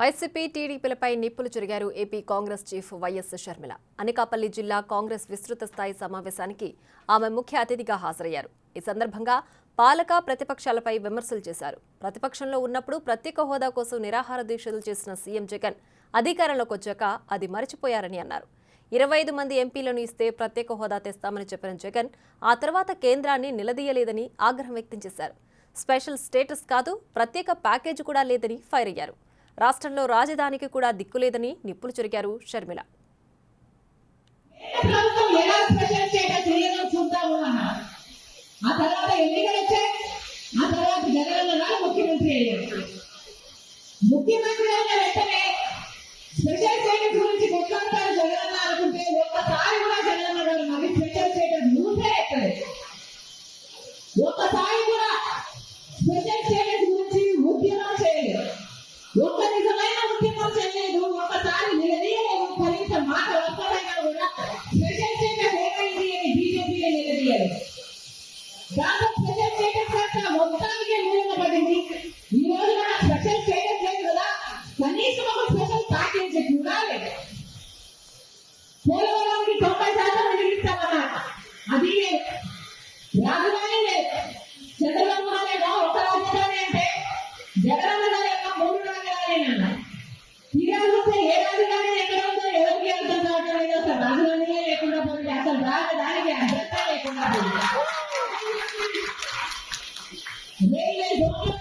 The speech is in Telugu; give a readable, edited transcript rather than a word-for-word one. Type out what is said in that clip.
వైసీపీ టీడీపీలపై నిప్పులు చెరిగారు AP Congress chief YS Sharmila. Anakapalli జిల్లా కాంగ్రెస్ విస్తృత స్థాయి సమావేశానికి ఆమె ముఖ్య అతిథిగా హాజరయ్యారు. ఈ సందర్భంగా పాలక ప్రతిపక్షాలపై విమర్శలు చేశారు. ప్రతిపక్షంలో ఉన్నప్పుడు ప్రత్యేక హోదా కోసం నిరాహార దీక్షలు చేసిన సీఎం జగన్ అధికారంలోకి వచ్చాక అది మరచిపోయారని అన్నారు. 25 మంది ఎంపీలను ఇస్తే ప్రత్యేక హోదా తెస్తామని చెప్పిన జగన్ ఆ తర్వాత కేంద్రాన్ని నిలదీయలేదని ఆగ్రహం వ్యక్తం చేశారు. స్పెషల్ స్టేటస్ కాదు, ప్రత్యేక ప్యాకేజీ కూడా లేదని ఫైర్ అయ్యారు. రాష్ట్రంలో రాజధానికి కూడా దిక్కులేదని నిప్పులు చెరిగారు షర్మిల. ఒక్క నిజమైన ముఖ్యమంత్రి చేయలేదు, ఒక్కసారి నిలదీయలేదు, కనీసం మాట ఒక్కరైనా కూడా స్పెషల్ స్టేటస్ ఏమైంది అని బీజేపీని నిలదీయలేదు. దాంతో స్పెషల్ స్టేటస్ కాస్త మొత్తానికి మూలన పడింది. ఈ రోజు మన స్పెషల్ స్టేటస్ లేదు కదా, కనీసం ఒక స్పెషల్ ప్యాకేజీ కూడా లేదు. పోలవరానికి 90% నిలిపిస్తామన్నారు, అది లేదు. రాజధాని లేదు. చంద్రబాబు నాయుడు ఒక రాజధాని అంటే జగన్ తీరాలంటే ఏ రాజధాని ఎక్కడ ఉందో ఎవరికి అర్థం కావటం లేదు. అసలు రాజధానిగా లేకుండా పోయింది, అసలు రాజధానికి అర్థం లేకుండా పోయింది. రైల్వే జోన్లు